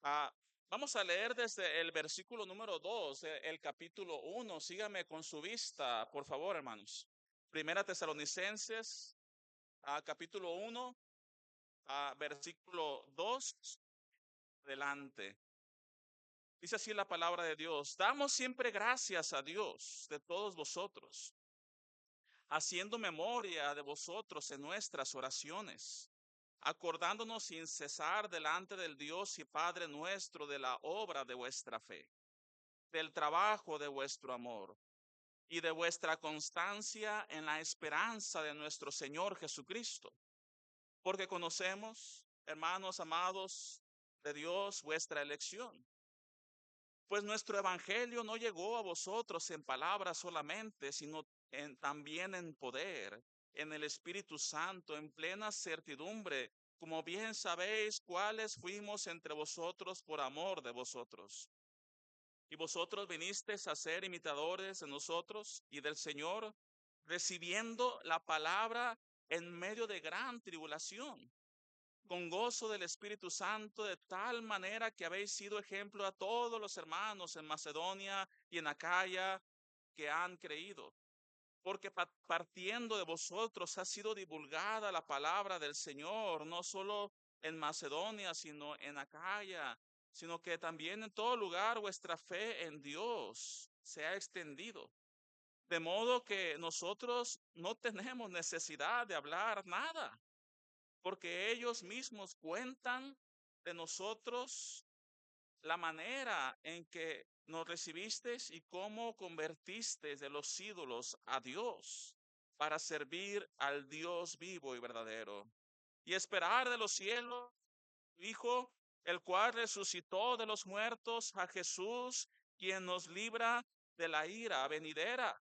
Ah, Vamos a leer desde el versículo número 2, el capítulo 1. Sígame con su vista, por favor, hermanos. Primera Tesalonicenses, capítulo 1, versículo 2, adelante. Dice así la palabra de Dios: damos siempre gracias a Dios de todos vosotros, haciendo memoria de vosotros en nuestras oraciones, acordándonos sin cesar delante del Dios y Padre nuestro de la obra de vuestra fe, del trabajo de vuestro amor y de vuestra constancia en la esperanza de nuestro Señor Jesucristo. Porque conocemos, hermanos amados de Dios, vuestra elección. Pues nuestro evangelio no llegó a vosotros en palabras solamente, sino también en poder, en el Espíritu Santo, en plena certidumbre, como bien sabéis cuáles fuimos entre vosotros por amor de vosotros. Y vosotros vinisteis a ser imitadores de nosotros y del Señor, recibiendo la palabra en medio de gran tribulación, con gozo del Espíritu Santo, de tal manera que habéis sido ejemplo a todos los hermanos en Macedonia y en Acaya que han creído. Porque partiendo de vosotros ha sido divulgada la palabra del Señor, no solo en Macedonia, sino en Acaya, sino que también en todo lugar vuestra fe en Dios se ha extendido. De modo que nosotros no tenemos necesidad de hablar nada, porque ellos mismos cuentan de nosotros la manera en que nos recibisteis y cómo convertisteis de los ídolos a Dios para servir al Dios vivo y verdadero y esperar de los cielos, Hijo, el cual resucitó de los muertos, a Jesús, quien nos libra de la ira venidera.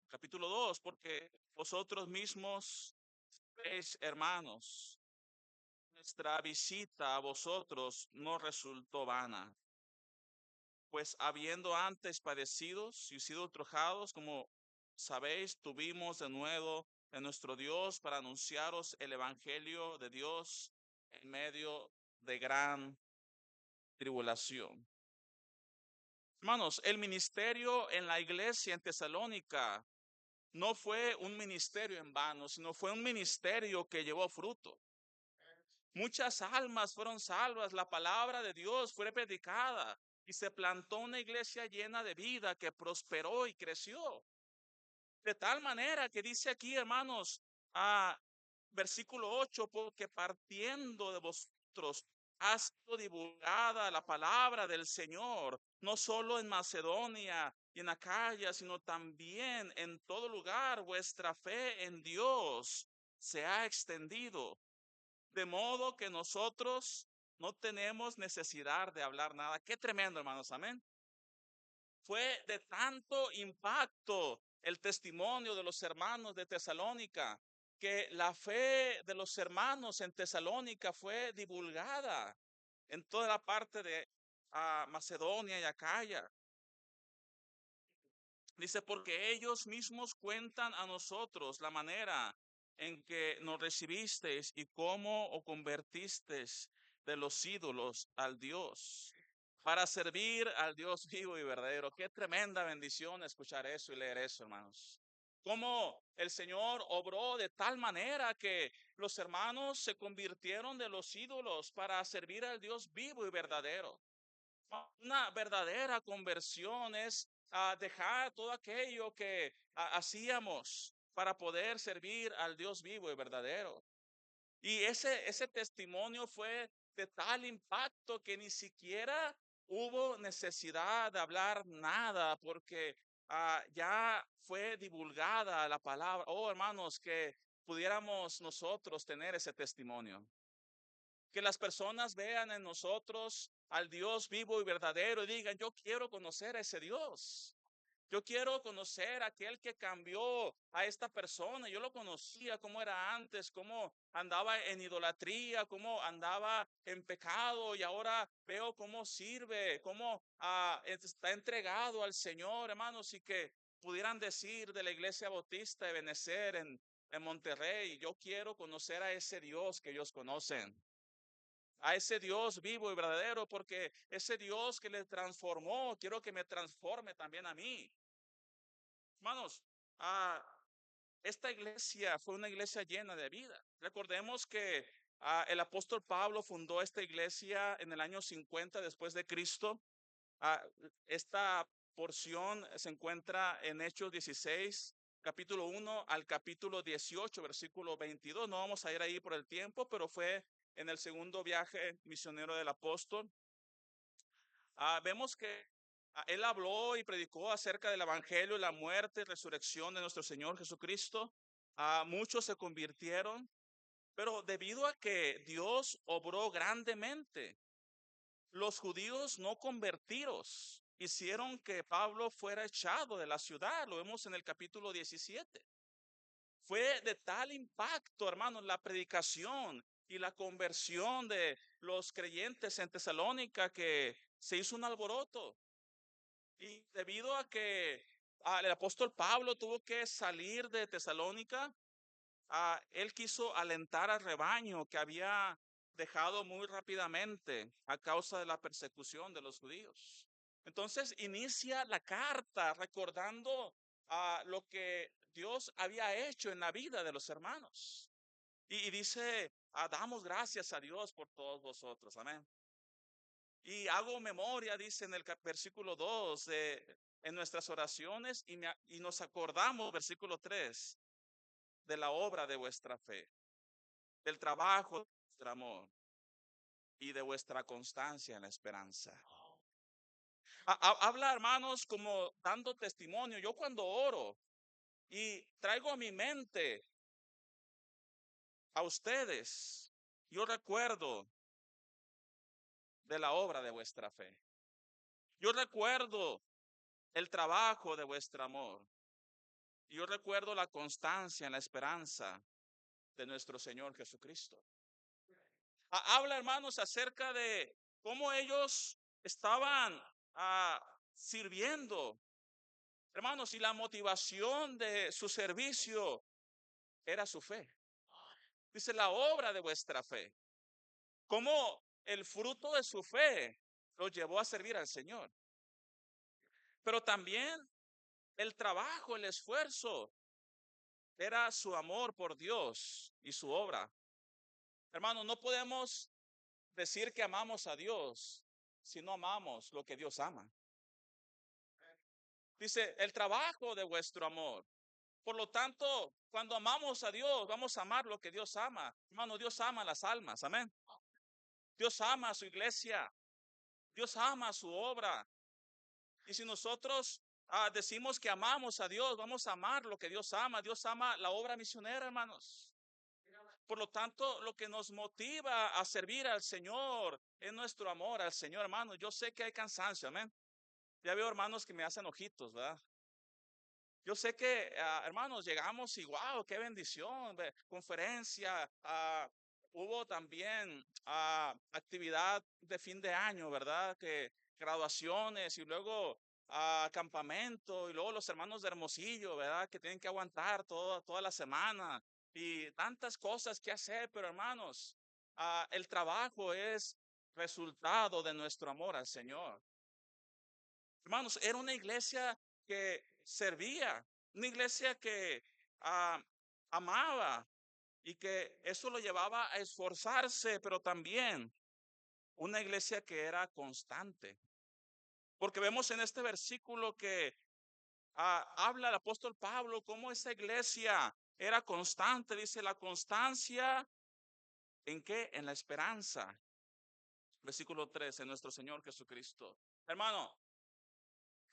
Capítulo 2, porque vosotros mismos veis, hermanos, nuestra visita a vosotros no resultó vana, pues habiendo antes padecidos y sido ultrajados, como sabéis, tuvimos de nuevo en nuestro Dios para anunciaros el evangelio de Dios en medio de gran tribulación. Hermanos, el ministerio en la iglesia en Tesalónica no fue un ministerio en vano, sino fue un ministerio que llevó fruto. Muchas almas fueron salvas, la palabra de Dios fue predicada y se plantó una iglesia llena de vida que prosperó y creció. De tal manera que dice aquí, hermanos, versículo 8, porque partiendo de vosotros ha sido divulgada la palabra del Señor, no solo en Macedonia y en Acaya, sino también en todo lugar vuestra fe en Dios se ha extendido. De modo que nosotros no tenemos necesidad de hablar nada. Qué tremendo, hermanos, amén. Fue de tanto impacto el testimonio de los hermanos de Tesalónica, que la fe de los hermanos en Tesalónica fue divulgada en toda la parte de Macedonia y Acaya. Dice, porque ellos mismos cuentan a nosotros la manera en que nos recibisteis y cómo os convertisteis de los ídolos al Dios, para servir al Dios vivo y verdadero. Qué tremenda bendición escuchar eso y leer eso, hermanos. Cómo el Señor obró de tal manera que los hermanos se convirtieron de los ídolos para servir al Dios vivo y verdadero. Una verdadera conversión es dejar todo aquello que hacíamos para poder servir al Dios vivo y verdadero. Y ese testimonio fue de tal impacto que ni siquiera hubo necesidad de hablar nada porque ya fue divulgada la palabra. Oh, hermanos, que pudiéramos nosotros tener ese testimonio, que las personas vean en nosotros al Dios vivo y verdadero y digan, yo quiero conocer a ese Dios. Yo quiero conocer a aquel que cambió a esta persona. Yo lo conocía cómo era antes, cómo andaba en idolatría, cómo andaba en pecado y ahora veo cómo sirve, cómo está entregado al Señor, hermanos, y que pudieran decir de la Iglesia Bautista de Benecer en Monterrey, yo quiero conocer a ese Dios que ellos conocen. a ese Dios vivo y verdadero, porque ese Dios que le transformó, quiero que me transforme también a mí. Hermanos, ah, esta iglesia fue una iglesia llena de vida. Recordemos que el apóstol Pablo fundó esta iglesia en el año 50 después de Cristo. Ah, esta porción se encuentra en Hechos 16, capítulo 1 al capítulo 18, versículo 22. No vamos a ir ahí por el tiempo, pero fue en el segundo viaje misionero del apóstol. Vemos que él habló y predicó acerca del evangelio, la muerte y resurrección de nuestro Señor Jesucristo. Muchos se convirtieron, pero debido a que Dios obró grandemente, los judíos no convertidos hicieron que Pablo fuera echado de la ciudad. Lo vemos en el capítulo 17. Fue de tal impacto, hermanos, la predicación y la conversión de los creyentes en Tesalónica que se hizo un alboroto. Y debido a que el apóstol Pablo tuvo que salir de Tesalónica, él quiso alentar al rebaño que había dejado muy rápidamente a causa de la persecución de los judíos. Entonces inicia la carta recordando lo que Dios había hecho en la vida de los hermanos. Y dice, damos gracias a Dios por todos vosotros. Amén. Y hago memoria, dice en el versículo 2, en nuestras oraciones y nos acordamos, versículo 3, de la obra de vuestra fe, del trabajo de vuestro amor y de vuestra constancia en la esperanza. Habla, hermanos, como dando testimonio. Yo cuando oro y traigo a mi mente a ustedes, yo recuerdo de la obra de vuestra fe. Yo recuerdo el trabajo de vuestro amor. Yo recuerdo la constancia en la esperanza de nuestro Señor Jesucristo. Habla, hermanos, acerca de cómo ellos estaban sirviendo. Hermanos, y la motivación de su servicio era su fe. Dice la obra de vuestra fe. Cómo el fruto de su fe los llevó a servir al Señor. Pero también el trabajo, el esfuerzo, era su amor por Dios y su obra. Hermanos, no podemos decir que amamos a Dios si no amamos lo que Dios ama. Dice, el trabajo de vuestro amor. Por lo tanto, cuando amamos a Dios, vamos a amar lo que Dios ama. Hermano, Dios ama las almas, amén. Dios ama a su iglesia. Dios ama su obra. Y si nosotros decimos que amamos a Dios, vamos a amar lo que Dios ama. Dios ama la obra misionera, hermanos. Por lo tanto, lo que nos motiva a servir al Señor es nuestro amor al Señor, hermano. Yo sé que hay cansancio, amén. Ya veo hermanos que me hacen ojitos, ¿verdad? Yo sé que, hermanos, llegamos y wow, qué bendición, conferencia, hubo también actividad de fin de año, ¿verdad? Que graduaciones y luego campamento y luego los hermanos de Hermosillo, ¿verdad? Que tienen que aguantar toda la semana y tantas cosas que hacer, pero hermanos, el trabajo es resultado de nuestro amor al Señor. Hermanos, era una iglesia que servía, una iglesia que amaba y que eso lo llevaba a esforzarse, pero también una iglesia que era constante. Porque vemos en este versículo que habla el apóstol Pablo cómo esa iglesia era constante. Dice la constancia en qué? En la esperanza. Versículo 3, en nuestro Señor Jesucristo. Hermano,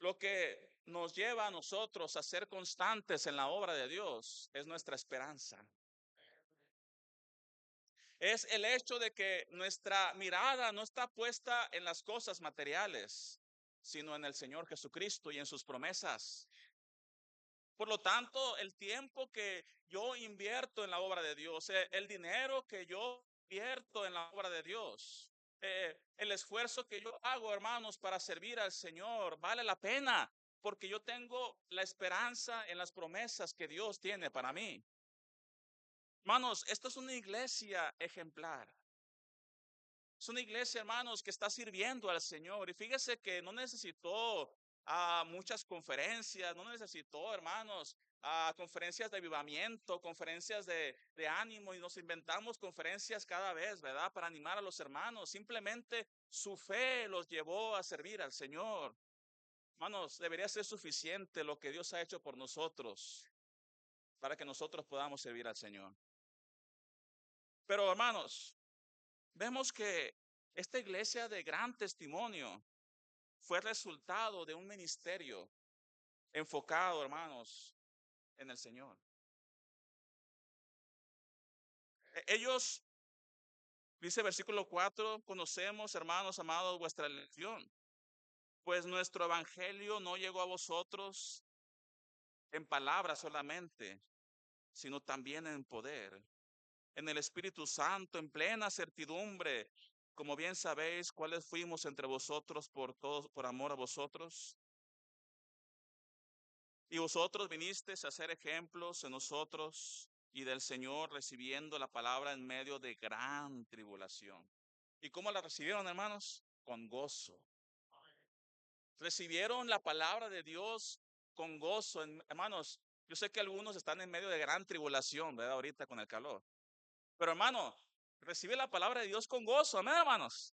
lo que nos lleva a nosotros a ser constantes en la obra de Dios es nuestra esperanza. Es el hecho de que nuestra mirada no está puesta en las cosas materiales, sino en el Señor Jesucristo y en sus promesas. Por lo tanto, el tiempo que yo invierto en la obra de Dios, el dinero que yo invierto en la obra de Dios, el esfuerzo que yo hago, hermanos, para servir al Señor, vale la pena, porque yo tengo la esperanza en las promesas que Dios tiene para mí. Hermanos, esto es una iglesia ejemplar. Es una iglesia, hermanos, que está sirviendo al Señor. Y fíjese que no necesitó muchas conferencias, no necesitó, hermanos, conferencias de avivamiento, conferencias de ánimo, y nos inventamos conferencias cada vez, ¿verdad? Para animar a los hermanos. Simplemente su fe los llevó a servir al Señor. Hermanos, debería ser suficiente lo que Dios ha hecho por nosotros para que nosotros podamos servir al Señor. Pero, hermanos, vemos que esta iglesia de gran testimonio fue resultado de un ministerio enfocado, hermanos, en el Señor. Ellos, dice versículo 4, conocemos, hermanos amados, vuestra elección, pues nuestro evangelio no llegó a vosotros en palabras solamente, sino también en poder, en el Espíritu Santo, en plena certidumbre, como bien sabéis cuáles fuimos entre vosotros por todos, por amor a vosotros. Y vosotros vinisteis a ser ejemplos en nosotros y del Señor, recibiendo la palabra en medio de gran tribulación. ¿Y cómo la recibieron, hermanos? Con gozo. Recibieron la palabra de Dios con gozo. Hermanos, yo sé que algunos están en medio de gran tribulación, ¿verdad? Ahorita con el calor. Pero, hermano, recibe la palabra de Dios con gozo. Amén, hermanos.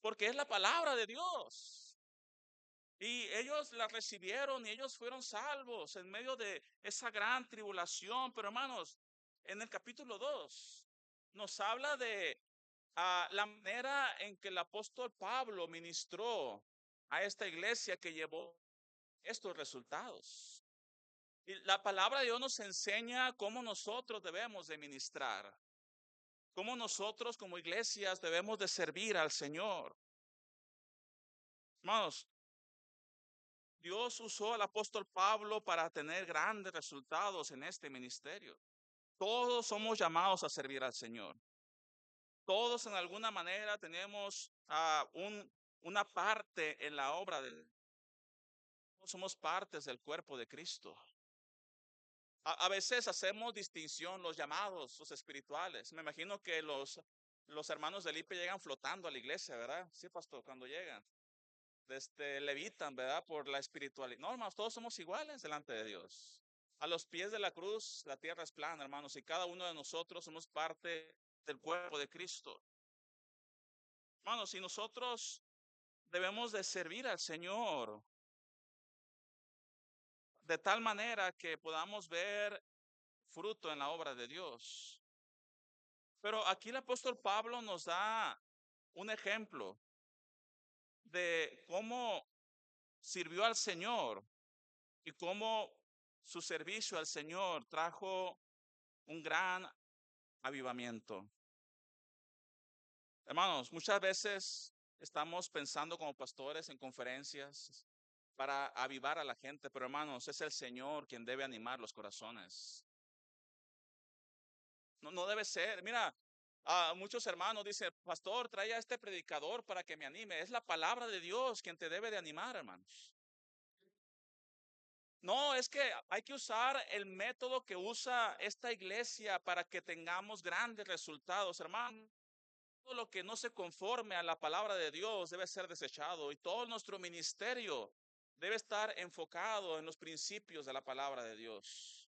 Porque es la palabra de Dios. Y ellos la recibieron y ellos fueron salvos en medio de esa gran tribulación. Pero, hermanos, en el capítulo 2 nos habla de la manera en que el apóstol Pablo ministró a esta iglesia que llevó estos resultados. Y la palabra de Dios nos enseña cómo nosotros debemos de ministrar, cómo nosotros como iglesias debemos de servir al Señor. Hermanos, Dios usó al apóstol Pablo para tener grandes resultados en este ministerio. Todos somos llamados a servir al Señor. Todos en alguna manera tenemos una parte en la obra de Dios. Somos partes del cuerpo de Cristo. A veces hacemos distinción, los llamados, los espirituales. Me imagino que los hermanos del IPE llegan flotando a la iglesia, ¿verdad? Sí, pastor, cuando llegan. Levitan, ¿verdad? Por la espiritualidad. No, hermanos, todos somos iguales delante de Dios. A los pies de la cruz, la tierra es plana, hermanos, y cada uno de nosotros somos parte del cuerpo de Cristo. Hermanos, y nosotros debemos de servir al Señor de tal manera que podamos ver fruto en la obra de Dios. Pero aquí el apóstol Pablo nos da un ejemplo de cómo sirvió al Señor y cómo su servicio al Señor trajo un gran avivamiento. Hermanos, muchas veces estamos pensando como pastores en conferencias para avivar a la gente, pero hermanos, es el Señor quien debe animar los corazones. No debe ser. Mira, muchos hermanos dicen, pastor, trae a este predicador para que me anime. Es la palabra de Dios quien te debe de animar, hermanos. No, es que hay que usar el método que usa esta iglesia para que tengamos grandes resultados, hermano. Todo lo que no se conforme a la palabra de Dios debe ser desechado y todo nuestro ministerio debe estar enfocado en los principios de la palabra de Dios.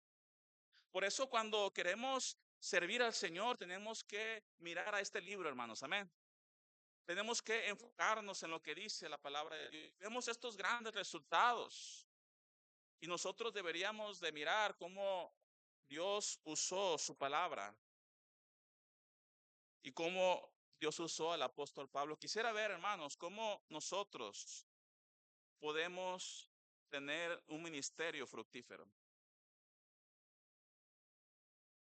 Por eso cuando queremos servir al Señor tenemos que mirar a este libro, hermanos, amén. Tenemos que enfocarnos en lo que dice la palabra de Dios. Vemos estos grandes resultados y nosotros deberíamos de mirar cómo Dios usó su palabra y cómo Dios usó al apóstol Pablo. Quisiera ver, hermanos, cómo nosotros podemos tener un ministerio fructífero.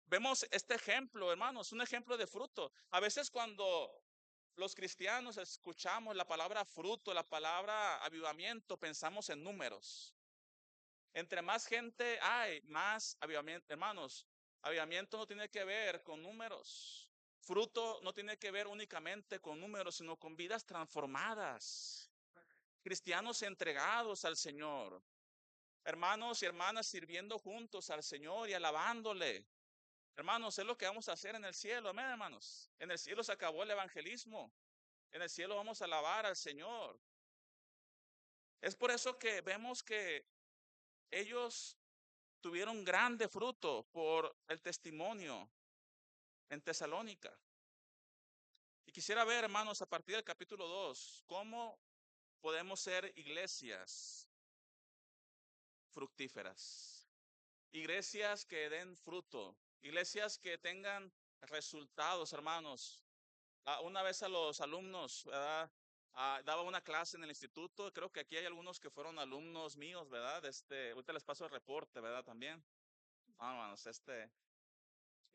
Vemos este ejemplo, hermanos, un ejemplo de fruto. A veces cuando los cristianos escuchamos la palabra fruto, la palabra avivamiento, pensamos en números. Entre más gente hay, más avivamiento. Hermanos, avivamiento no tiene que ver con números. Fruto no tiene que ver únicamente con números, sino con vidas transformadas. Cristianos entregados al Señor. Hermanos y hermanas sirviendo juntos al Señor y alabándole. Hermanos, es lo que vamos a hacer en el cielo, amén, hermanos. En el cielo se acabó el evangelismo. En el cielo vamos a alabar al Señor. Es por eso que vemos que ellos tuvieron grande fruto por el testimonio en Tesalónica. Y quisiera ver, hermanos, a partir del capítulo 2, cómo podemos ser iglesias fructíferas, iglesias que den fruto, iglesias que tengan resultados, hermanos. Una vez a los alumnos, ¿verdad? Daba una clase en el instituto, creo que aquí hay algunos que fueron alumnos míos, ¿verdad? Ahorita les paso el reporte, ¿verdad? También. Hermanos,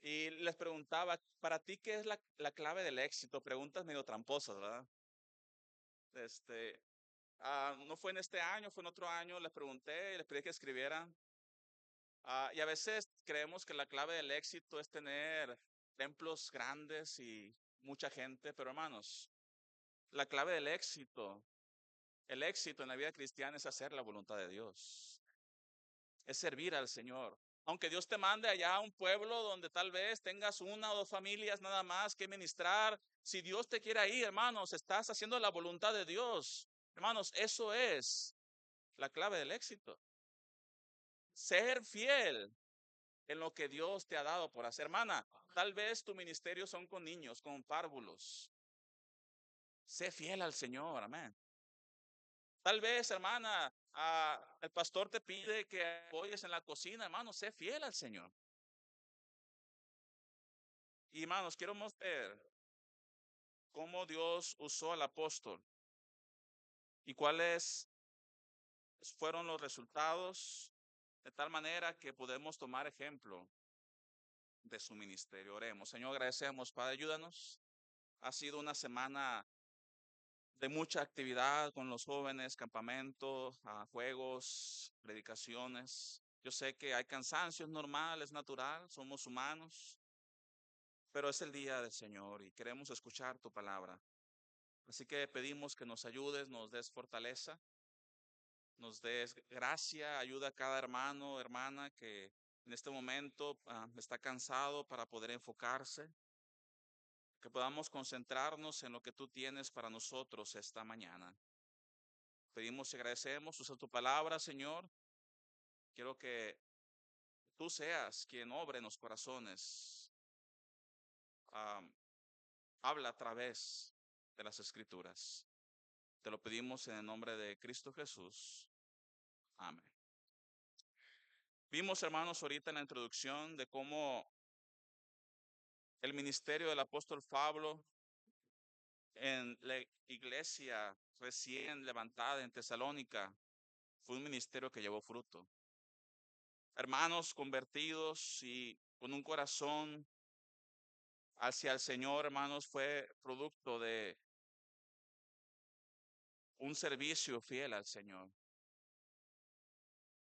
y les preguntaba, ¿para ti qué es la clave del éxito? Preguntas medio tramposas, ¿verdad? Este, no fue en este año, fue en otro año, les pregunté y les pedí que escribieran. Y a veces creemos que la clave del éxito es tener templos grandes y mucha gente, pero hermanos, la clave del éxito, el éxito en la vida cristiana es hacer la voluntad de Dios, es servir al Señor. Aunque Dios te mande allá a un pueblo donde tal vez tengas una o dos familias nada más que ministrar, si Dios te quiere ahí, hermanos, estás haciendo la voluntad de Dios. Hermanos, eso es la clave del éxito. Ser fiel en lo que Dios te ha dado por hacer. Hermana, tal vez tu ministerio son con niños, con párvulos. Sé fiel al Señor, amén. Tal vez, hermana, el pastor te pide que apoyes en la cocina, hermano, sé fiel al Señor. Y hermanos, quiero mostrar cómo Dios usó al apóstol y cuáles fueron los resultados, de tal manera que podemos tomar ejemplo de su ministerio. Oremos. Señor, agradecemos, Padre, ayúdanos. Ha sido una semana de mucha actividad con los jóvenes, campamentos, juegos, predicaciones. Yo sé que hay cansancio, es normal, es natural, somos humanos, pero es el día del Señor y queremos escuchar tu palabra. Así que pedimos que nos ayudes, nos des fortaleza, nos des gracia, ayuda a cada hermano, hermana que en este momento está cansado para poder enfocarse, que podamos concentrarnos en lo que tú tienes para nosotros esta mañana. Pedimos y agradecemos, usa tu palabra, Señor. Quiero que tú seas quien obre en los corazones. Um, Habla a través de las escrituras. Te lo pedimos en el nombre de Cristo Jesús. Amén. Vimos, hermanos, ahorita en la introducción de cómo el ministerio del apóstol Pablo en la iglesia recién levantada en Tesalónica fue un ministerio que llevó fruto. Hermanos convertidos y con un corazón hacia el Señor, hermanos, fue producto de un servicio fiel al Señor.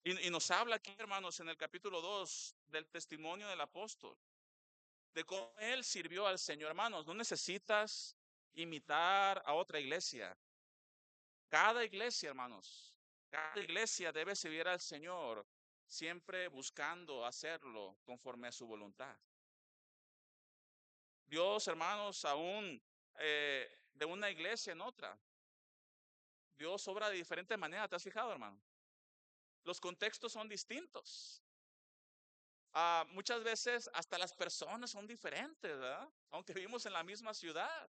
Y nos habla aquí, hermanos, en el capítulo 2 del testimonio del apóstol, de cómo él sirvió al Señor. Hermanos, no necesitas imitar a otra iglesia. Cada iglesia, hermanos, cada iglesia debe servir al Señor, siempre buscando hacerlo conforme a su voluntad. Dios, hermanos, aún de una iglesia en otra. Dios obra de diferente manera, ¿te has fijado, hermano? Los contextos son distintos. Muchas veces hasta las personas son diferentes, ¿verdad? Aunque vivimos en la misma ciudad.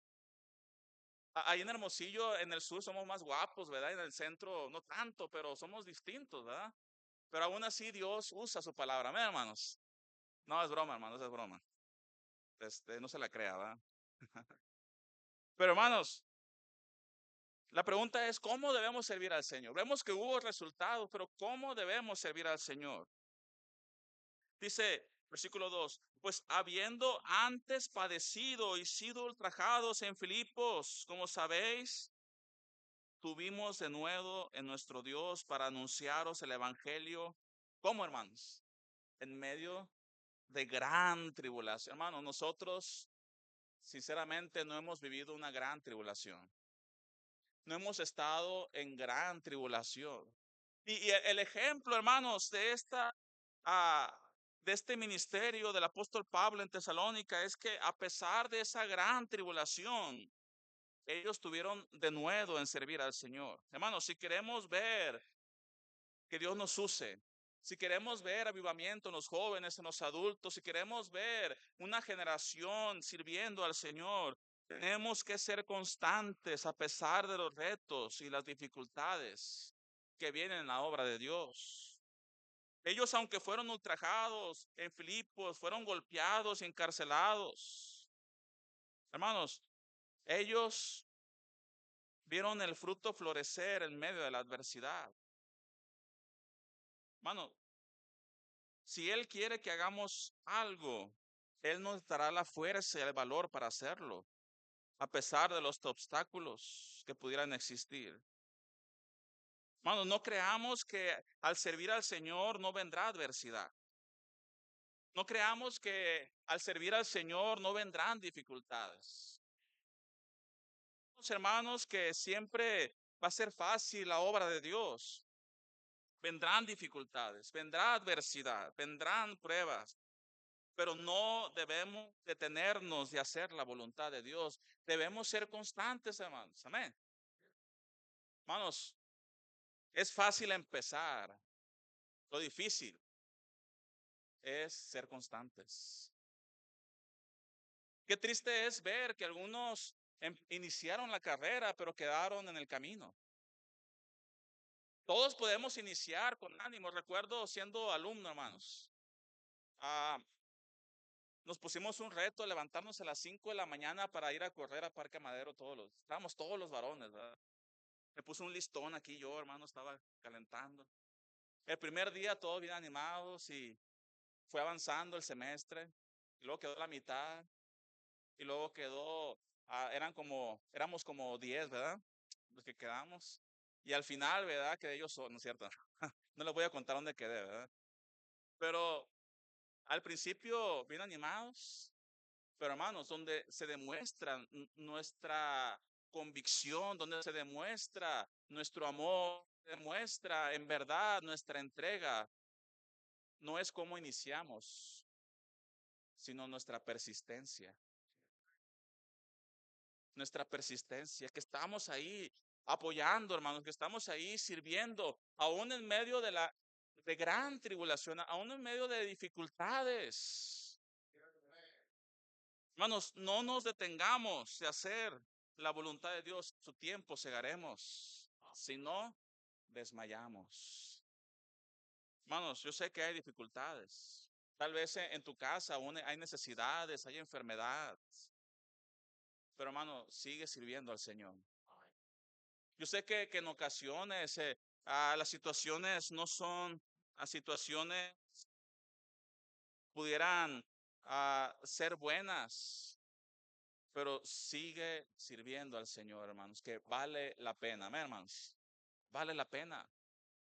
Ahí en Hermosillo, en el sur, somos más guapos, ¿verdad? En el centro, no tanto, pero somos distintos, ¿verdad? Pero aún así Dios usa su palabra. Amén, hermanos. No, es broma, hermanos, es broma. No se la crea, ¿verdad? Pero hermanos, la pregunta es, ¿cómo debemos servir al Señor? Vemos que hubo resultados, pero ¿cómo debemos servir al Señor? Dice, versículo 2, pues habiendo antes padecido y sido ultrajados en Filipos, como sabéis, tuvimos de nuevo en nuestro Dios para anunciaros el Evangelio. ¿Cómo, hermanos? En medio de gran tribulación. Hermanos, nosotros sinceramente no hemos vivido una gran tribulación. No hemos estado en gran tribulación. Y el ejemplo, hermanos, de esta de este ministerio del apóstol Pablo en Tesalónica es que a pesar de esa gran tribulación, ellos tuvieron de nuevo en servir al Señor. Hermanos, si queremos ver que Dios nos use, si queremos ver avivamiento en los jóvenes, en los adultos, si queremos ver una generación sirviendo al Señor, tenemos que ser constantes a pesar de los retos y las dificultades que vienen en la obra de Dios. Ellos, aunque fueron ultrajados en Filipos, fueron golpeados y encarcelados. Hermanos, ellos vieron el fruto florecer en medio de la adversidad. Hermano, si Él quiere que hagamos algo, Él nos dará la fuerza y el valor para hacerlo, a pesar de los obstáculos que pudieran existir. Hermano, no creamos que al servir al Señor no vendrá adversidad. No creamos que al servir al Señor no vendrán dificultades. Hermanos, que siempre va a ser fácil la obra de Dios. Vendrán dificultades, vendrá adversidad, vendrán pruebas, pero no debemos detenernos de hacer la voluntad de Dios. Debemos ser constantes, hermanos. Amén. Hermanos, es fácil empezar. Lo difícil es ser constantes. Qué triste es ver que algunos iniciaron la carrera, pero quedaron en el camino. Todos podemos iniciar con ánimo. Recuerdo siendo alumno, hermanos. Ah, nos pusimos un reto, levantarnos a las 5 de la mañana para ir a correr a Parque Madero estábamos todos los varones, ¿verdad? Me puse un listón aquí yo, hermano, estaba calentando. El primer día todos bien animados y fue avanzando el semestre, y luego quedó la mitad, y luego éramos como 10, ¿verdad? Los que quedamos. Y al final, ¿verdad? Quedé yo solo, ¿no es cierto? No les voy a contar dónde quedé, ¿verdad? Pero al principio bien animados, pero hermanos, donde se demuestra nuestra convicción, donde se demuestra nuestro amor, demuestra en verdad nuestra entrega, no es cómo iniciamos, sino nuestra persistencia. Nuestra persistencia, que estamos ahí apoyando, hermanos, que estamos ahí sirviendo, aún en medio de gran tribulación, aún en medio de dificultades. Hermanos, no nos detengamos de hacer la voluntad de Dios. Su tiempo segaremos. Si no, desmayamos. Hermanos, yo sé que hay dificultades. Tal vez en tu casa aún hay necesidades, hay enfermedad. Pero hermano, sigue sirviendo al Señor. Yo sé que en ocasiones las situaciones no son situaciones pudieran ser buenas, pero sigue sirviendo al Señor, hermanos, que vale la pena, amén, hermanos, vale la pena.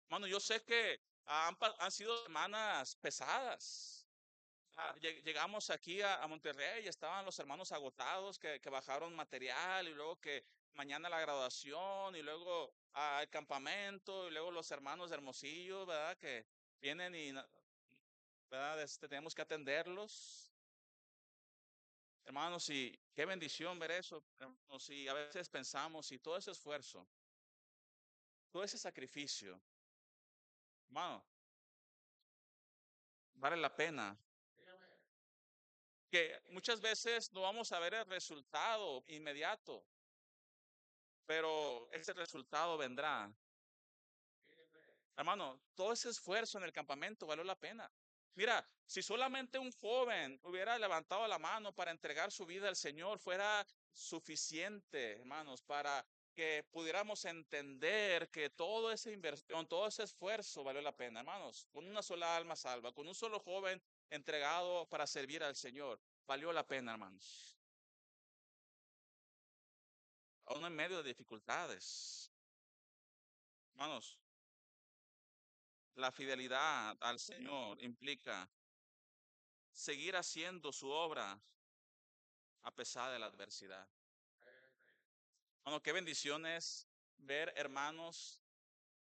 Hermano, yo sé que han sido semanas pesadas. Llegamos aquí a Monterrey y estaban los hermanos agotados que bajaron material y luego que mañana la graduación y luego el campamento y luego los hermanos de Hermosillo, ¿verdad? Que vienen y, ¿verdad? Tenemos que atenderlos. Hermanos, y qué bendición ver eso. Hermanos, y a veces pensamos, y todo ese esfuerzo, todo ese sacrificio, hermano, vale la pena. Que muchas veces no vamos a ver el resultado inmediato, pero ese resultado vendrá. Hermano, todo ese esfuerzo en el campamento valió la pena. Mira, si solamente un joven hubiera levantado la mano para entregar su vida al Señor, fuera suficiente, hermanos, para que pudiéramos entender que toda esa inversión, todo ese esfuerzo valió la pena, hermanos. Con una sola alma salva, con un solo joven entregado para servir al Señor, valió la pena, hermanos. Aún en medio de dificultades, hermanos, la fidelidad al Señor implica seguir haciendo su obra a pesar de la adversidad. Bueno, qué bendición es ver hermanos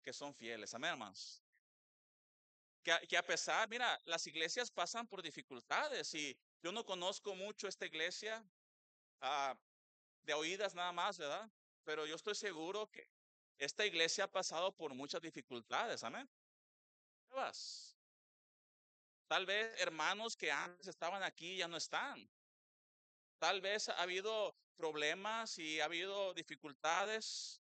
que son fieles. Amén, hermanos. que a pesar, mira, las iglesias pasan por dificultades y yo no conozco mucho esta iglesia, ah, de oídas nada más, ¿verdad? Pero yo estoy seguro que esta iglesia ha pasado por muchas dificultades, amén. Pruebas. Tal vez hermanos que antes estaban aquí ya no están. Tal vez ha habido problemas y ha habido dificultades.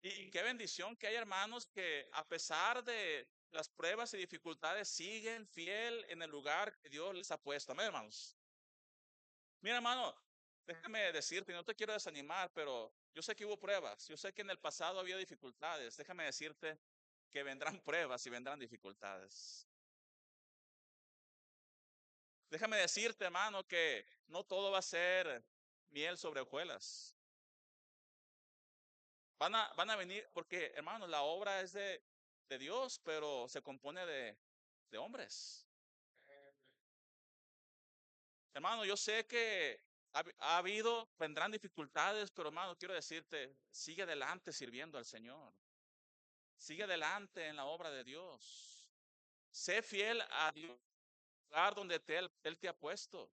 Y qué bendición que hay hermanos que a pesar de las pruebas y dificultades siguen fiel en el lugar que Dios les ha puesto. Amén, hermanos. Mira, hermano, déjame decirte, no te quiero desanimar, pero yo sé que hubo pruebas. Yo sé que en el pasado había dificultades. Déjame decirte que vendrán pruebas y vendrán dificultades. Déjame decirte, hermano, que no todo va a ser miel sobre hojuelas. Van a venir, porque, hermano, la obra es de Dios, pero se compone de hombres. Hermano, yo sé que ha habido, vendrán dificultades, pero hermano, quiero decirte, sigue adelante sirviendo al Señor. Sigue adelante en la obra de Dios. Sé fiel a Dios, lugar donde Él te ha puesto.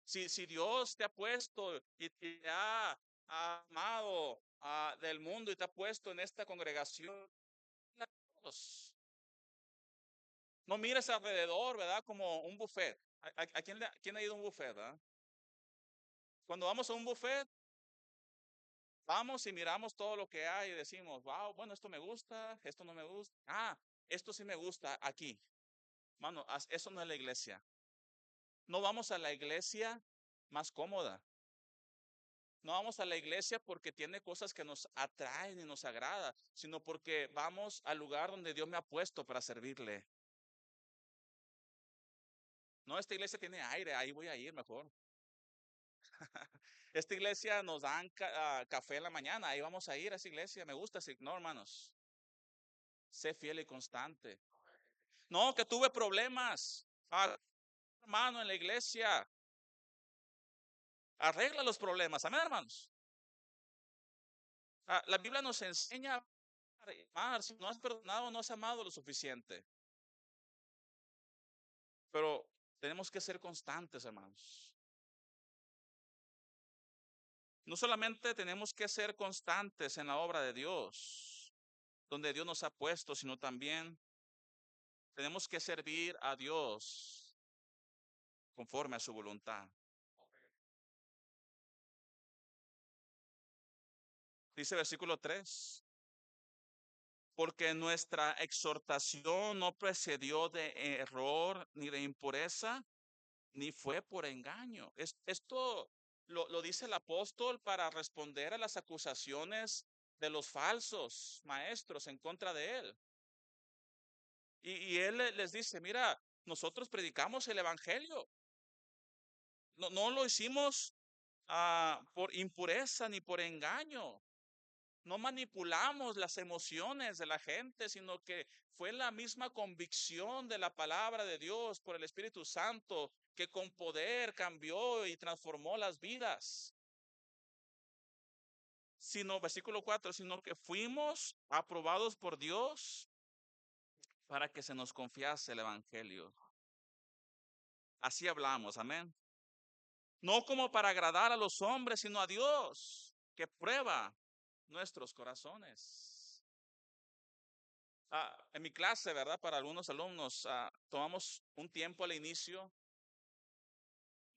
Si Dios te ha puesto y te ha amado del mundo y te ha puesto en esta congregación, no mires alrededor, ¿verdad? Como un buffet. ¿A quién ha ido a un buffet, verdad? Cuando vamos a un buffet, vamos y miramos todo lo que hay y decimos, wow, bueno, esto me gusta, esto no me gusta. Esto sí me gusta aquí. Mano, eso no es la iglesia. No vamos a la iglesia más cómoda. No vamos a la iglesia porque tiene cosas que nos atraen y nos agrada, sino porque vamos al lugar donde Dios me ha puesto para servirle. No, esta iglesia tiene aire, ahí voy a ir mejor. Esta iglesia nos dan café en la mañana, ahí vamos a ir a esa iglesia, me gusta así. No, hermanos, sé fiel y constante. No, que tuve problemas, hermano, en la iglesia. Arregla los problemas, amén, hermanos. La Biblia nos enseña a amar. Si no has perdonado, no has amado lo suficiente. Pero tenemos que ser constantes, hermanos. No solamente tenemos que ser constantes en la obra de Dios, donde Dios nos ha puesto, sino también tenemos que servir a Dios conforme a su voluntad. Dice versículo 3, porque nuestra exhortación no precedió de error ni de impureza, ni fue por engaño. Esto lo dice el apóstol para responder a las acusaciones de los falsos maestros en contra de él. Y él les dice, mira, nosotros predicamos el evangelio. No lo hicimos por impureza ni por engaño. No manipulamos las emociones de la gente, sino que fue la misma convicción de la palabra de Dios por el Espíritu Santo que con poder cambió y transformó las vidas. Sino, versículo 4, sino que fuimos aprobados por Dios para que se nos confiase el Evangelio. Así hablamos, amén. No como para agradar a los hombres, sino a Dios, que prueba nuestros corazones. En mi clase, ¿verdad? Para algunos alumnos, tomamos un tiempo al inicio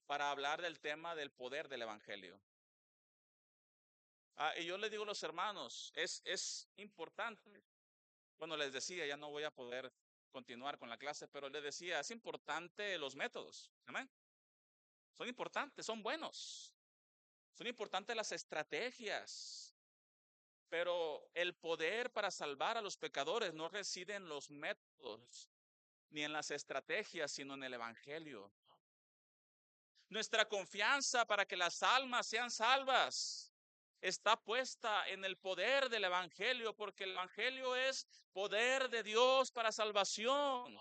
para hablar del tema del poder del Evangelio. Y yo les digo a los hermanos, es importante. Bueno, les decía, ya no voy a poder continuar con la clase, pero les decía, es importante los métodos. ¿Amén? Son importantes, son buenos. Son importantes las estrategias. Pero el poder para salvar a los pecadores no reside en los métodos ni en las estrategias, sino en el Evangelio. Nuestra confianza para que las almas sean salvas está puesta en el poder del Evangelio, porque el Evangelio es poder de Dios para salvación.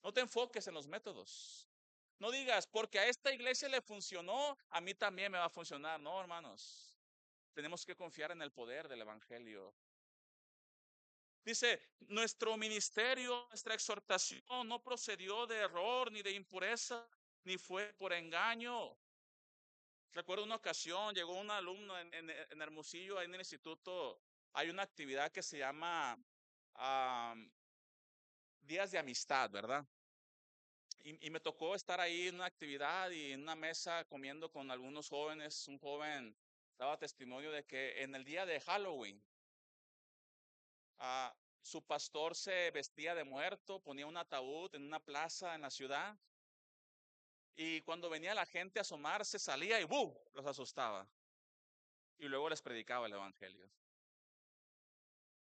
No te enfoques en los métodos. No digas, porque a esta iglesia le funcionó, a mí también me va a funcionar. No, hermanos. Tenemos que confiar en el poder del Evangelio. Dice, nuestro ministerio, nuestra exhortación no procedió de error ni de impureza, ni fue por engaño. Recuerdo una ocasión, llegó un alumno en Hermosillo, ahí en el instituto, hay una actividad que se llama días de amistad, ¿verdad? Y me tocó estar ahí en una actividad y en una mesa comiendo con algunos jóvenes. Un joven daba testimonio de que en el día de Halloween, su pastor se vestía de muerto, ponía un ataúd en una plaza en la ciudad y cuando venía la gente a asomarse salía y ¡bum! Los asustaba y luego les predicaba el evangelio.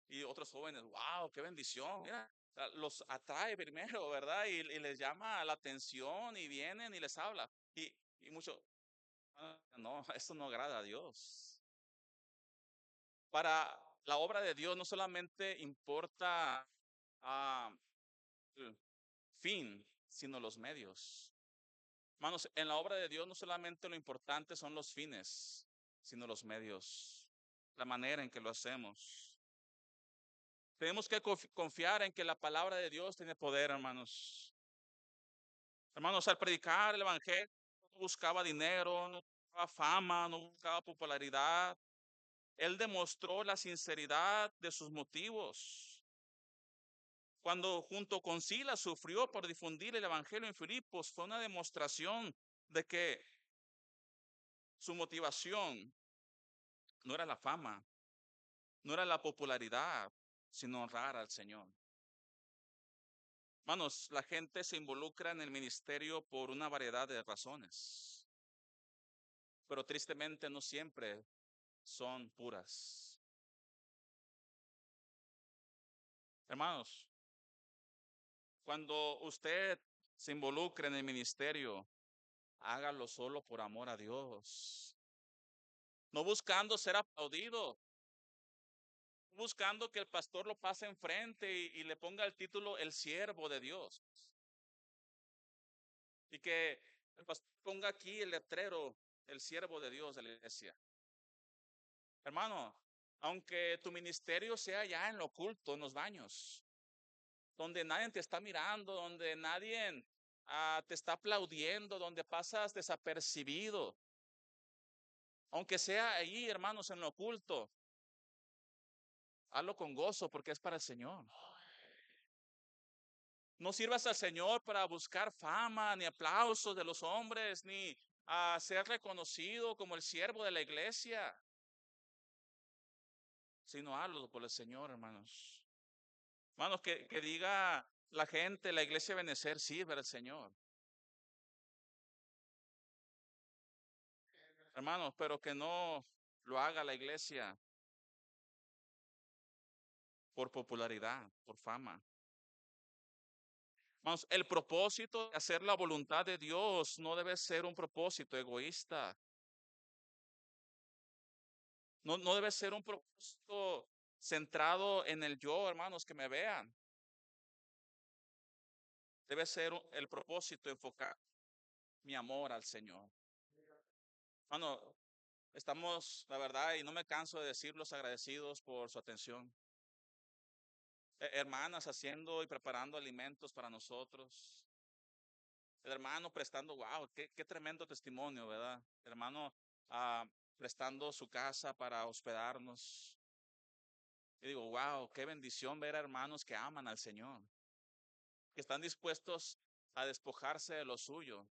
Y otros jóvenes, wow, qué bendición, mira, los atrae primero, ¿verdad? Y les llama la atención y vienen y les habla. Y mucho, no, esto no agrada a Dios. Para la obra de Dios no solamente importa ah, el fin, sino los medios. Hermanos, en la obra de Dios no solamente lo importante son los fines, sino los medios, la manera en que lo hacemos. Tenemos que confiar en que la palabra de Dios tiene poder, hermanos. Hermanos, al predicar el evangelio, no buscaba dinero, no buscaba fama, no buscaba popularidad. Él demostró la sinceridad de sus motivos. Cuando junto con Silas sufrió por difundir el evangelio en Filipos, fue una demostración de que su motivación no era la fama, no era la popularidad, sino honrar al Señor. Hermanos, la gente se involucra en el ministerio por una variedad de razones, pero tristemente no siempre son puras. Hermanos, cuando usted se involucra en el ministerio, hágalo solo por amor a Dios, no buscando ser aplaudido, buscando que el pastor lo pase enfrente y le ponga el título el siervo de Dios. Y que el pastor ponga aquí el letrero, el siervo de Dios de la iglesia. Hermano, aunque tu ministerio sea ya en lo oculto, en los baños, donde nadie te está mirando, donde nadie te está aplaudiendo, donde pasas desapercibido, aunque sea ahí, hermanos, en lo oculto, hazlo con gozo porque es para el Señor. No sirvas al Señor para buscar fama, ni aplausos de los hombres, ni a ser reconocido como el siervo de la iglesia, sino hazlo por el Señor, hermanos. Hermanos, que diga la gente, la iglesia Benecer sirve al Señor. Hermanos, pero que no lo haga la iglesia por popularidad, por fama. Hermanos, el propósito de hacer la voluntad de Dios no debe ser un propósito egoísta. No debe ser un propósito centrado en el yo, hermanos, que me vean. Debe ser el propósito enfocar mi amor al Señor. Hermano, estamos, la verdad, y no me canso de decirlos, agradecidos por su atención. Hermanas haciendo y preparando alimentos para nosotros. El hermano prestando, wow, qué tremendo testimonio, ¿verdad? El hermano prestando su casa para hospedarnos. Y digo, wow, qué bendición ver a hermanos que aman al Señor, que están dispuestos a despojarse de lo suyo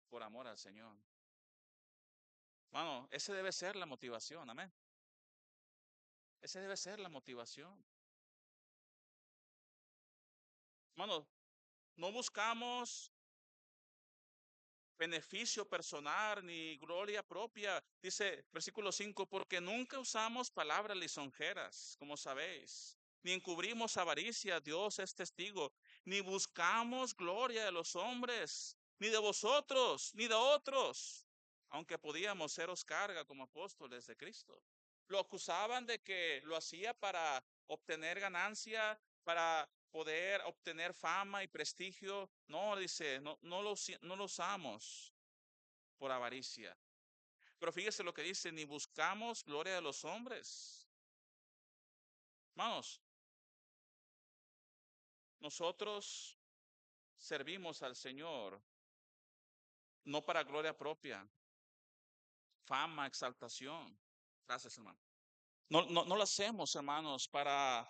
por amor al Señor. Hermano, ese debe ser la motivación, amén. Ese debe ser la motivación. Hermano, no buscamos beneficio personal ni gloria propia. Dice versículo 5, porque nunca usamos palabras lisonjeras, como sabéis, ni encubrimos avaricia, Dios es testigo, ni buscamos gloria de los hombres, ni de vosotros, ni de otros, aunque podíamos seros carga como apóstoles de Cristo. Lo acusaban de que lo hacía para obtener ganancia, para poder obtener fama y prestigio. No, dice, no lo usamos por avaricia. Pero fíjese lo que dice, ni buscamos gloria de los hombres. Vamos, Nosotros servimos al Señor no para gloria propia, fama, exaltación. Gracias, hermano. No lo hacemos, hermanos, para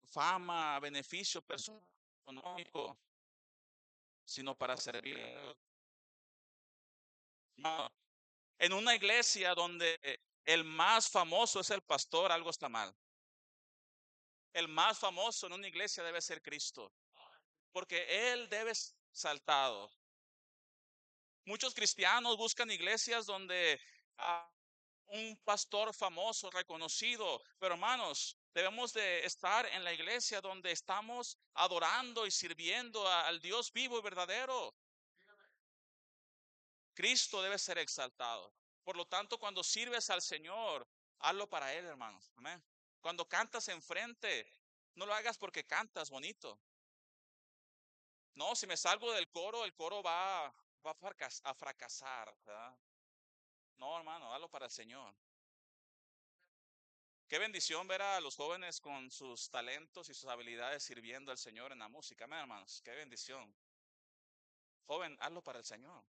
fama, beneficio personal, económico, sino para servir. No. En una iglesia donde el más famoso es el pastor, algo está mal. El más famoso en una iglesia debe ser Cristo, porque Él debe ser exaltado. Muchos cristianos buscan iglesias donde un pastor famoso, reconocido, pero hermanos, debemos de estar en la iglesia donde estamos adorando y sirviendo al Dios vivo y verdadero. Cristo debe ser exaltado. Por lo tanto, cuando sirves al Señor, hazlo para Él, hermanos. Amén. Cuando cantas enfrente, no lo hagas porque cantas bonito. No, si me salgo del coro, el coro va a fracasar, ¿verdad? No, hermano, hazlo para el Señor. Qué bendición ver a los jóvenes con sus talentos y sus habilidades sirviendo al Señor en la música. Amén, hermanos. Qué bendición. Joven, hazlo para el Señor.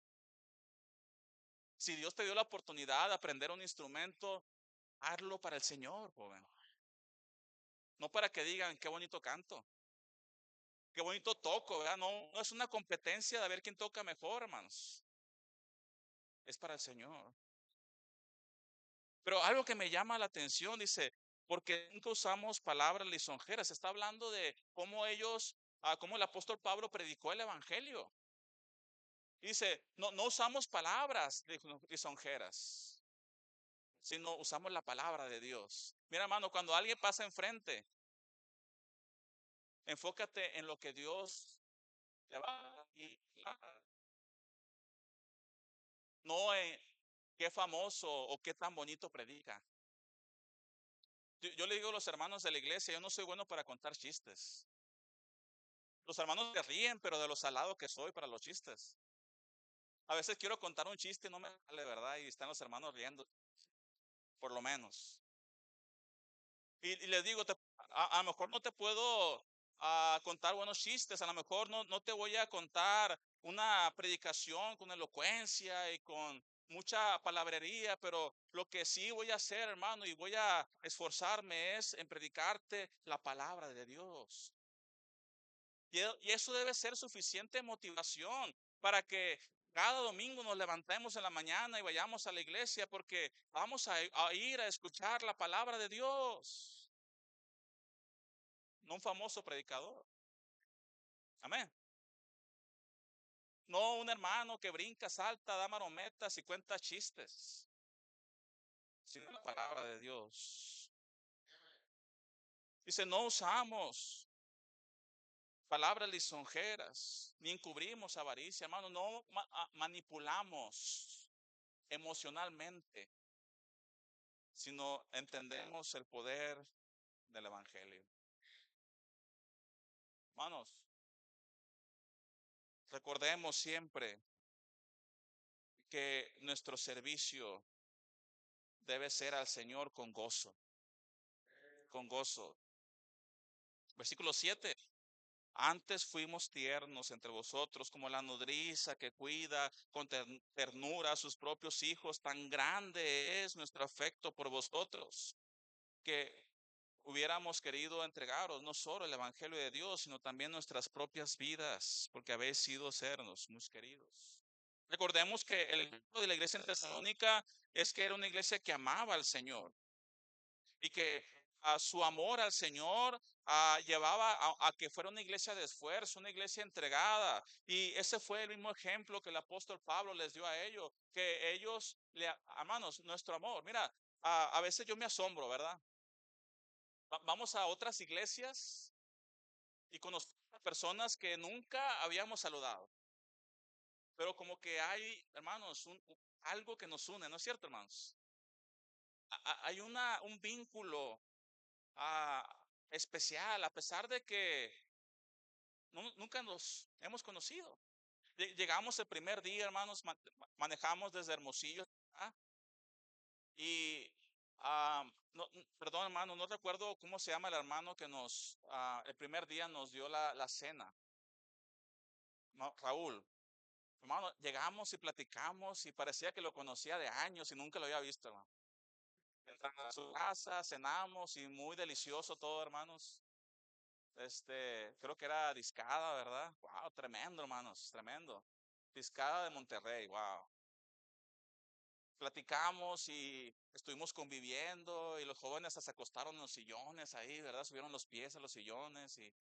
Si Dios te dio la oportunidad de aprender un instrumento, hazlo para el Señor, joven. No para que digan qué bonito canto, qué bonito toco, ¿verdad? No es una competencia de ver quién toca mejor, hermanos. Es para el Señor. Pero algo que me llama la atención, dice, porque nunca usamos palabras lisonjeras. Está hablando de cómo ellos, cómo el apóstol Pablo predicó el evangelio. Dice, no usamos palabras lisonjeras, sino usamos la palabra de Dios. Mira, hermano, cuando alguien pasa enfrente, enfócate en lo que Dios te va y no en qué famoso o qué tan bonito predica. Yo le digo a los hermanos de la iglesia, yo no soy bueno para contar chistes. Los hermanos se ríen, pero de lo salado que soy para los chistes. A veces quiero contar un chiste y no me sale, ¿verdad? Y están los hermanos riendo, por lo menos. Y les digo, a lo mejor no te puedo contar buenos chistes, a lo mejor no te voy a contar una predicación con elocuencia y con mucha palabrería, pero lo que sí voy a hacer, hermano, y voy a esforzarme es en predicarte la palabra de Dios. Y eso debe ser suficiente motivación para que cada domingo nos levantemos en la mañana y vayamos a la iglesia porque vamos a ir a escuchar la palabra de Dios. No un famoso predicador. Amén. No un hermano que brinca, salta, da marometas y cuenta chistes. Sino la palabra de Dios. Dice, no usamos palabras lisonjeras, ni encubrimos avaricia, hermano. No manipulamos emocionalmente, sino entendemos el poder del evangelio. Hermanos, recordemos siempre que nuestro servicio debe ser al Señor con gozo, con gozo. Versículo 7. Antes fuimos tiernos entre vosotros como la nodriza que cuida con ternura a sus propios hijos. Tan grande es nuestro afecto por vosotros que hubiéramos querido entregaros no solo el evangelio de Dios, sino también nuestras propias vidas, porque habéis sido sernos muy queridos. Recordemos que el ejemplo de la iglesia en Tesalónica es que era una iglesia que amaba al Señor y que a su amor al Señor llevaba a que fuera una iglesia de esfuerzo, una iglesia entregada. Y ese fue el mismo ejemplo que el apóstol Pablo les dio a ellos, que ellos, hermanos, nuestro amor. Mira, a veces yo me asombro, ¿verdad? Vamos a otras iglesias y conocemos a personas que nunca habíamos saludado. Pero como que hay, hermanos, algo que nos une, ¿no es cierto, hermanos? Hay un vínculo especial, a pesar de que nunca nos hemos conocido. Llegamos el primer día, hermanos, manejamos desde Hermosillo, ¿ah? Y Ah, no, perdón, hermano, no recuerdo cómo se llama el hermano que el primer día nos dio la cena. No, Raúl. Hermano, llegamos y platicamos y parecía que lo conocía de años y nunca lo había visto, hermano. Entramos a su casa, cenamos y muy delicioso todo, hermanos. Creo que era discada, ¿verdad? Wow, tremendo, hermanos, tremendo. Discada de Monterrey, wow. Platicamos y estuvimos conviviendo y los jóvenes hasta se acostaron en los sillones ahí, ¿verdad? Subieron los pies a los sillones y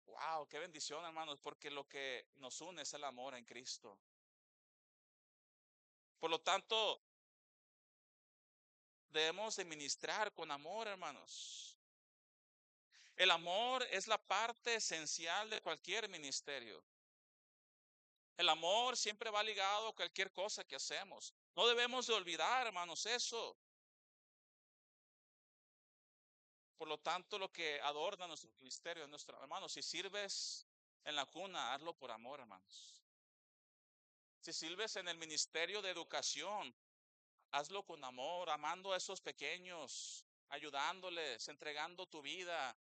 wow, qué bendición, hermanos, porque lo que nos une es el amor en Cristo. Por lo tanto, debemos de ministrar con amor, hermanos. El amor es la parte esencial de cualquier ministerio. El amor siempre va ligado a cualquier cosa que hacemos. No debemos de olvidar, hermanos, eso. Por lo tanto, lo que adorna nuestro ministerio, nuestro hermano, si sirves en la cuna, hazlo por amor, hermanos. Si sirves en el ministerio de educación, hazlo con amor, amando a esos pequeños, ayudándoles, entregando tu vida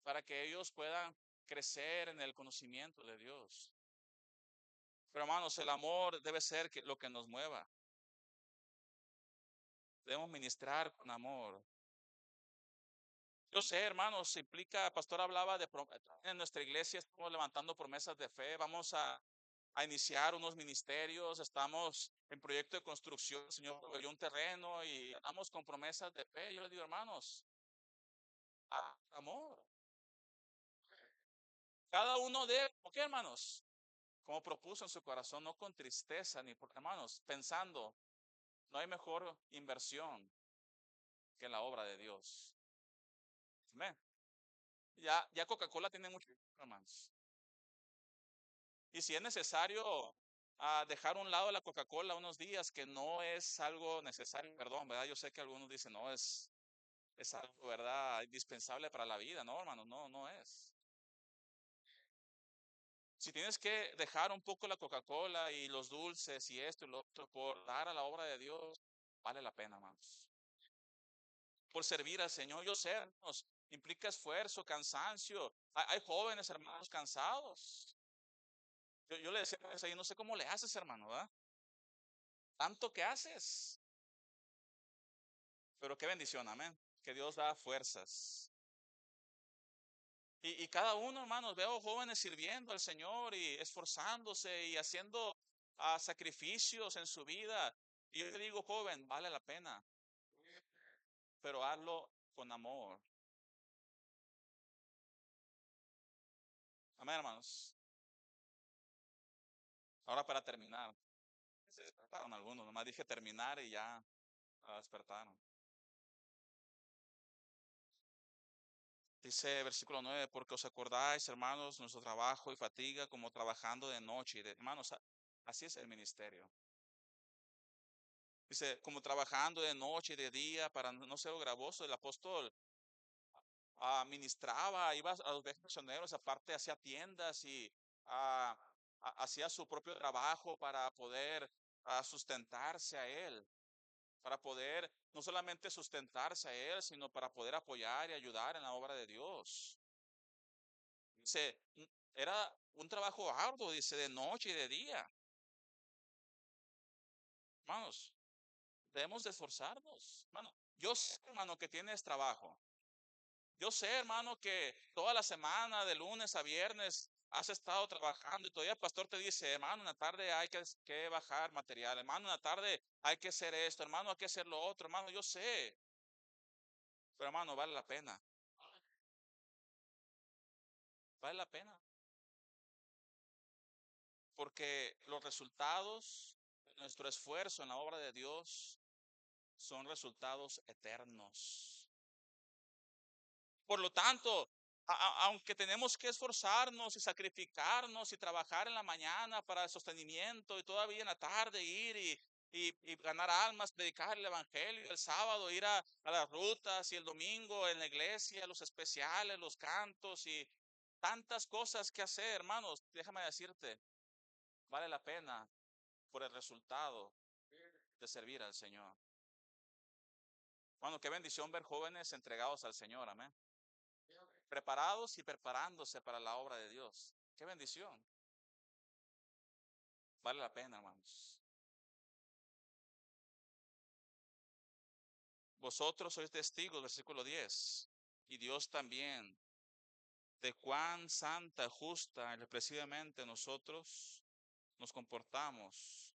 para que ellos puedan crecer en el conocimiento de Dios. Pero hermanos, el amor debe ser lo que nos mueva. Debemos ministrar con amor. Yo sé, hermanos, implica, pastor hablaba en nuestra iglesia estamos levantando promesas de fe, vamos a iniciar unos ministerios, estamos en proyecto de construcción, el Señor proveyó un terreno y estamos con promesas de fe. Yo les digo, hermanos, amor. Cada uno de, ¿ok, hermanos? Como propuso en su corazón, no con tristeza ni por hermanos, pensando, no hay mejor inversión que la obra de Dios. Amén. Ya Coca-Cola tiene mucho, hermanos. Y si es necesario dejar a un lado la Coca-Cola unos días, que no es algo necesario, perdón, ¿verdad? Yo sé que algunos dicen, no, es algo, ¿verdad? Indispensable para la vida, no, hermanos, no, no es. Si tienes que dejar un poco la Coca-Cola y los dulces y esto y lo otro por dar a la obra de Dios, vale la pena, hermanos. Por servir al Señor, yo sé, hermanos, implica esfuerzo, cansancio. Hay jóvenes, hermanos, cansados. Yo le decía, yo no sé cómo le haces, hermano, ¿verdad? Tanto que haces. Pero qué bendición, amén. Que Dios da fuerzas. Y cada uno, hermanos, veo jóvenes sirviendo al Señor y esforzándose y haciendo sacrificios en su vida. Y yo le digo, joven, vale la pena, pero hazlo con amor. Amén, hermanos. Ahora para terminar. Se despertaron algunos, nomás dije terminar y ya despertaron. Dice versículo 9, porque os acordáis, hermanos, nuestro trabajo y fatiga como trabajando de noche. Hermanos, así es el ministerio. Dice, como trabajando de noche y de día para no ser gravoso, el apóstol ministraba, iba a los viajes misioneros, aparte hacía tiendas y ah, hacía su propio trabajo para poder sustentarse a él, para poder no solamente sustentarse a él, sino para poder apoyar y ayudar en la obra de Dios. Dice, era un trabajo arduo, dice, de noche y de día. Hermanos, debemos de esforzarnos. Hermano, yo sé, hermano, que tienes trabajo. Yo sé, hermano, que toda la semana, de lunes a viernes, has estado trabajando y todavía el pastor te dice, hermano, en la tarde hay que bajar material, hermano, en la tarde hay que hacer esto, hermano, hay que hacer lo otro, hermano, yo sé, pero hermano, vale la pena, vale la pena, porque los resultados de nuestro esfuerzo en la obra de Dios son resultados eternos. Por lo tanto, aunque tenemos que esforzarnos y sacrificarnos y trabajar en la mañana para el sostenimiento y todavía en la tarde ir y ganar almas, predicar el evangelio, el sábado ir a las rutas y el domingo en la iglesia, los especiales, los cantos y tantas cosas que hacer, hermanos, déjame decirte, vale la pena por el resultado. de servir al Señor. Bueno, qué bendición ver jóvenes entregados al Señor, amén. Preparados y preparándose para la obra de Dios. Qué bendición. Vale la pena, hermanos. Vosotros sois testigos, versículo 10, y Dios también, de cuán santa, justa y represivamente nosotros nos comportamos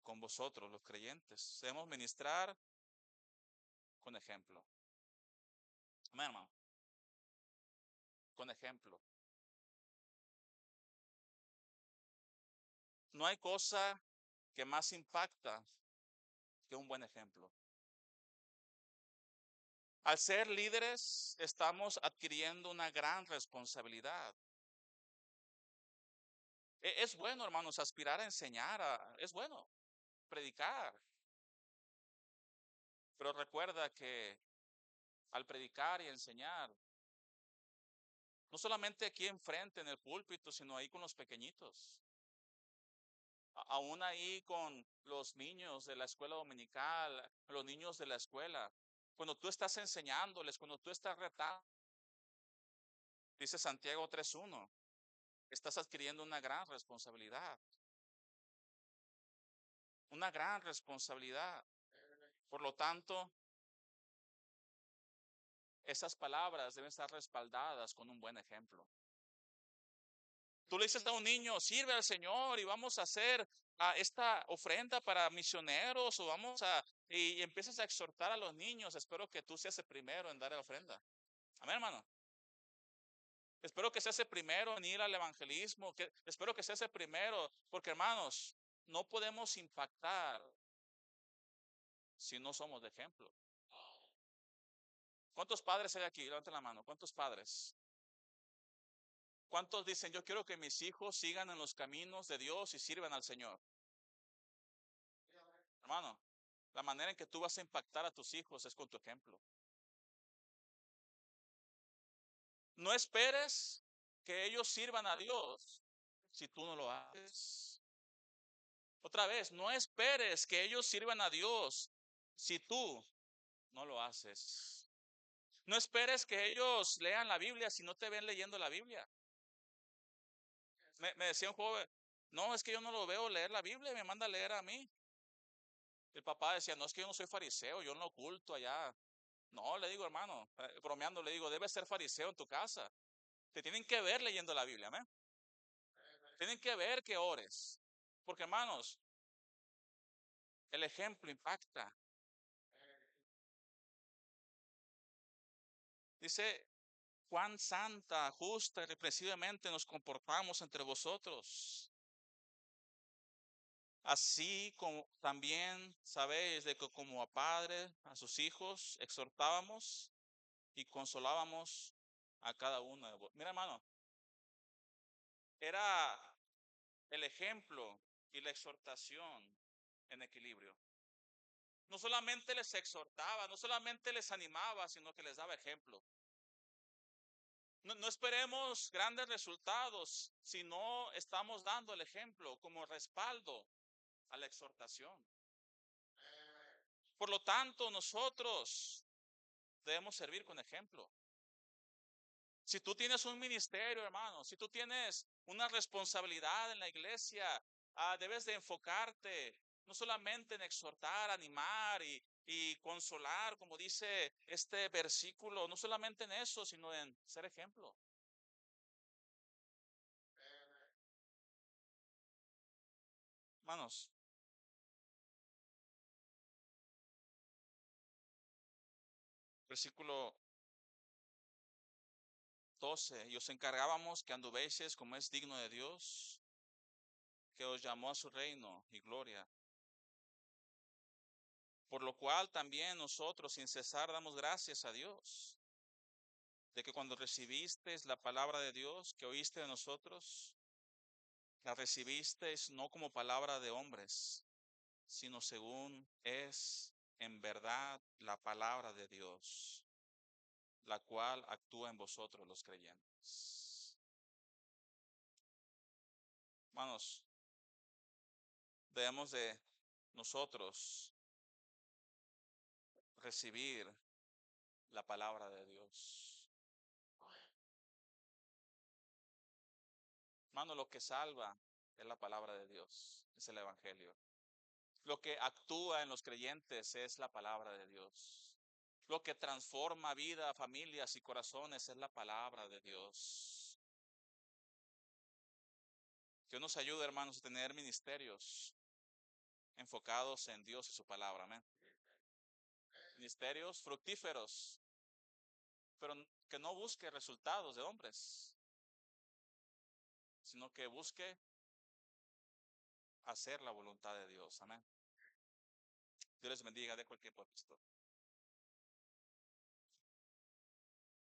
con vosotros, los creyentes. Debemos ministrar con ejemplo. Amén, hermano. Con ejemplo. No hay cosa que más impacta que un buen ejemplo. Al ser líderes, estamos adquiriendo una gran responsabilidad. Es bueno, hermanos, aspirar a enseñar, es bueno predicar, pero recuerda que al predicar y enseñar, no solamente aquí enfrente en el púlpito, sino ahí con los pequeñitos, aún ahí con los niños de la escuela dominical, los niños de la escuela, cuando tú estás enseñándoles, cuando tú estás retando, dice Santiago 3:1, estás adquiriendo una gran responsabilidad, una gran responsabilidad. Por lo tanto, esas palabras deben estar respaldadas con un buen ejemplo. Tú le dices a un niño, sirve al Señor y vamos a hacer esta ofrenda para misioneros o y empiezas a exhortar a los niños. Espero que tú seas el primero en dar la ofrenda. Amén, hermano. Espero que seas el primero en ir al evangelismo. Espero que seas el primero, porque hermanos, no podemos impactar si no somos de ejemplo. ¿Cuántos padres hay aquí? Levanten la mano. ¿Cuántos padres? ¿Cuántos dicen, yo quiero que mis hijos sigan en los caminos de Dios y sirvan al Señor? Hermano, la manera en que tú vas a impactar a tus hijos es con tu ejemplo. No esperes que ellos sirvan a Dios si tú no lo haces. Otra vez, no esperes que ellos sirvan a Dios si tú no lo haces. No esperes que ellos lean la Biblia si no te ven leyendo la Biblia. Me decía un joven, no, es que yo no lo veo leer la Biblia, me manda a leer a mí. El papá decía, no, es que yo no soy fariseo, yo no oculto allá. No, le digo, hermano, bromeando, le digo, debes ser fariseo en tu casa. Te tienen que ver leyendo la Biblia, amén. Tienen que ver que ores. Porque, hermanos, el ejemplo impacta. Dice, cuán santa, justa y represivamente nos comportamos entre vosotros. Así como también sabéis de que como a padres, a sus hijos, exhortábamos y consolábamos a cada uno de vosotros. Mira, hermano, era el ejemplo y la exhortación en equilibrio. No solamente les exhortaba, no solamente les animaba, sino que les daba ejemplo. No esperemos grandes resultados si no estamos dando el ejemplo como respaldo a la exhortación. Por lo tanto, nosotros debemos servir con ejemplo. Si tú tienes un ministerio, hermano, si tú tienes una responsabilidad en la iglesia, debes de enfocarte no solamente en exhortar, animar y consolar, como dice este versículo, no solamente en eso, sino en ser ejemplo. Hermanos, versículo 12, y os encargábamos que anduvieseis como es digno de Dios, que os llamó a su reino y gloria. Por lo cual también nosotros sin cesar damos gracias a Dios, de que cuando recibisteis la palabra de Dios que oíste de nosotros, la recibisteis no como palabra de hombres, sino según es en verdad la palabra de Dios, la cual actúa en vosotros los creyentes. Hermanos, debemos de nosotros recibir la palabra de Dios. Hermano, lo que salva es la palabra de Dios, es el Evangelio. Lo que actúa en los creyentes es la palabra de Dios. Lo que transforma vida, familias y corazones es la palabra de Dios. Dios nos ayude, hermanos, a tener ministerios enfocados en Dios y su palabra. Amén. Ministerios fructíferos, pero que no busque resultados de hombres, sino que busque hacer la voluntad de Dios. Amén. Dios les bendiga de cualquier puesto.